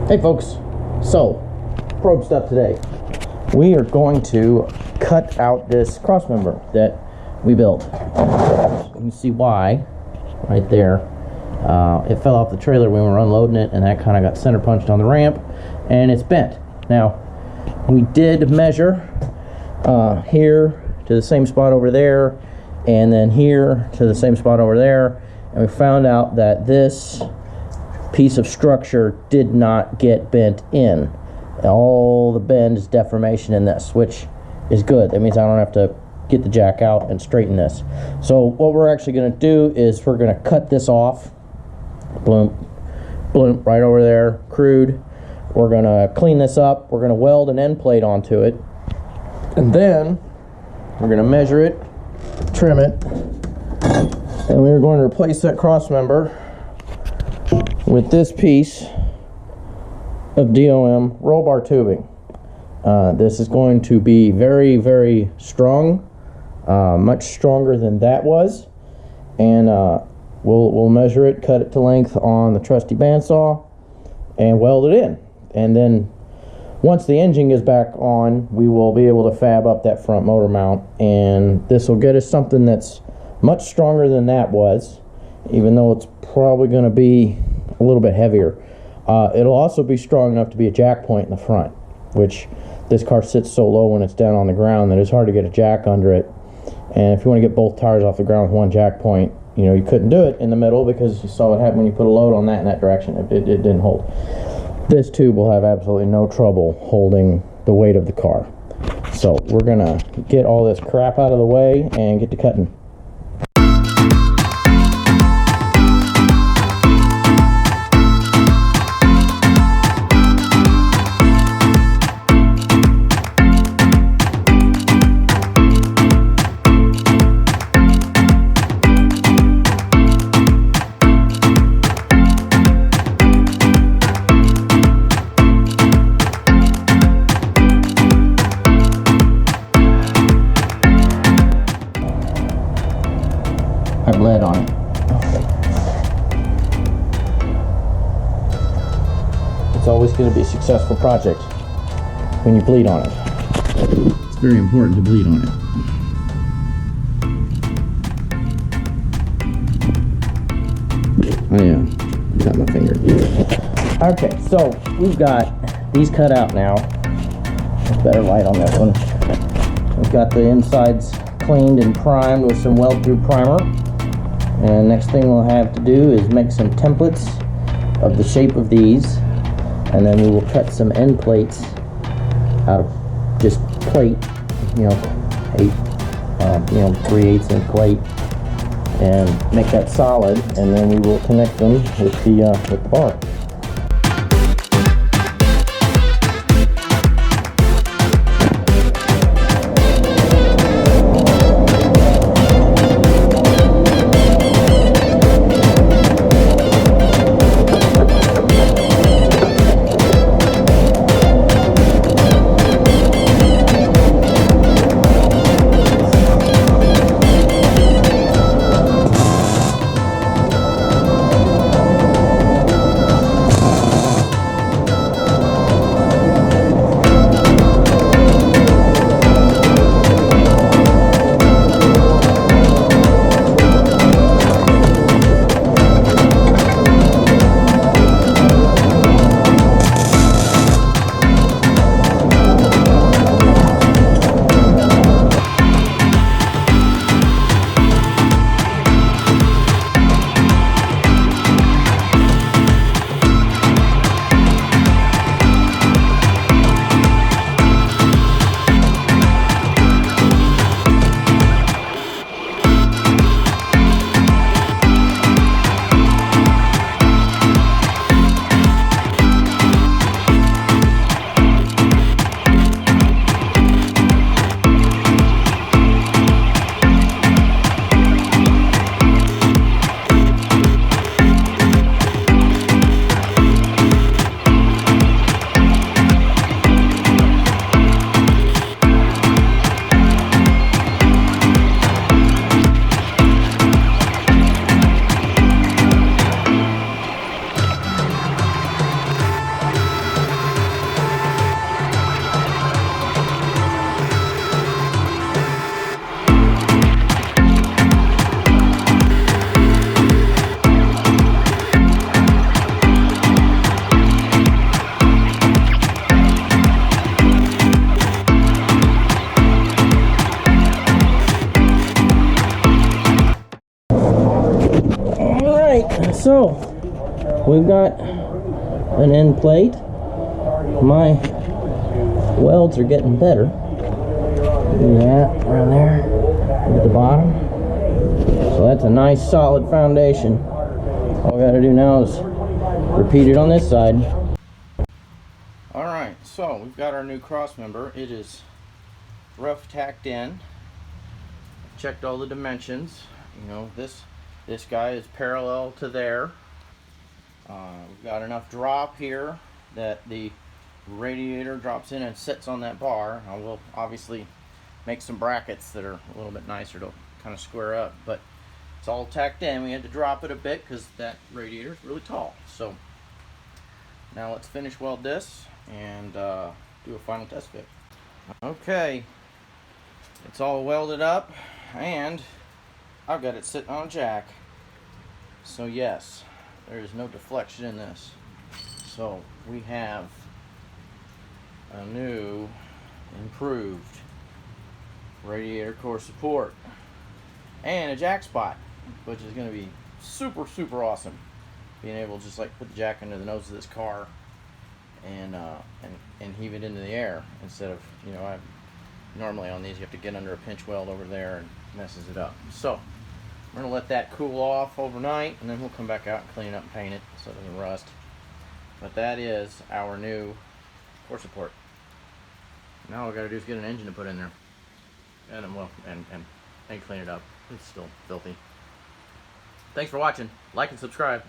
Hey folks, so probe stuff today. We are going to cut out this crossmember that we built. You can see why right there. It fell off the trailer when we were unloading it, and that kind of got center punched on the ramp, and it's bent. Now, we did measure here to the same spot over there, and then here to the same spot over there, and we found out that this piece of structure did not get bent in. All the bend is deformation in this, which is good. That means I don't have to get the jack out and straighten this. So what we're actually going to do is we're going to cut this off. Bloom, bloom, right over there, crude. We're going to clean this up. We're going to weld an end plate onto it, and then we're going to measure it, trim it, and we're going to replace that cross member with this piece of DOM roll bar tubing. This is going to be very, very strong, much stronger than that was, and we'll measure it, cut it to length on the trusty bandsaw, and weld it in. And then once the engine is back on, we will be able to fab up that front motor mount, and this will get us something that's much stronger than that was, even though it's probably going to be a little bit heavier. It'll also be strong enough to be a jack point in the front, which this car sits so low when it's down on the ground that it's hard to get a jack under it. And if you want to get both tires off the ground with one jack point, you know, you couldn't do it in the middle, because you saw what happened when you put a load on that in that direction. It didn't hold. This tube will have absolutely no trouble holding the weight of the car. So we're gonna get all this crap out of the way and get to cutting. I bled on it. It's always going to be a successful project when you bleed on it. It's very important to bleed on it. Oh yeah, got my finger. Okay, so we've got these cut out now. There's better light on this one. We've got the insides cleaned and primed with some weld-through primer. And next thing we'll have to do is make some templates of the shape of these, and then we will cut some end plates out of just plate, you know, 3/8 inch plate, and make that solid, and then we will connect them with the bar. So, we've got an end plate. My welds are getting better. Do that around there at the bottom. So that's a nice solid foundation. All we gotta do now is repeat it on this side. Alright, so we've got our new cross member. It is rough tacked in. Checked all the dimensions. You know, this guy is parallel to there. We've got enough drop here that the radiator drops in and sits on that bar. I will obviously make some brackets that are a little bit nicer to kind of square up, but it's all tacked in. We had to drop it a bit because that radiator is really tall. So now let's finish weld this and do a final test fit. Okay, it's all welded up and I've got it sitting on a jack. So yes, there is no deflection in this. So we have a new improved radiator core support and a jack spot, which is going to be super awesome. Being able to just like put the jack under the nose of this car and heave it into the air instead of, you know, normally on these you have to get under a pinch weld over there and messes it up. So we're going to let that cool off overnight and then we'll come back out and clean it up and paint it so it doesn't rust. But that is our new core support. Now all we got to do is get an engine to put in there and clean it up. It's still filthy. Thanks for watching. Like and subscribe.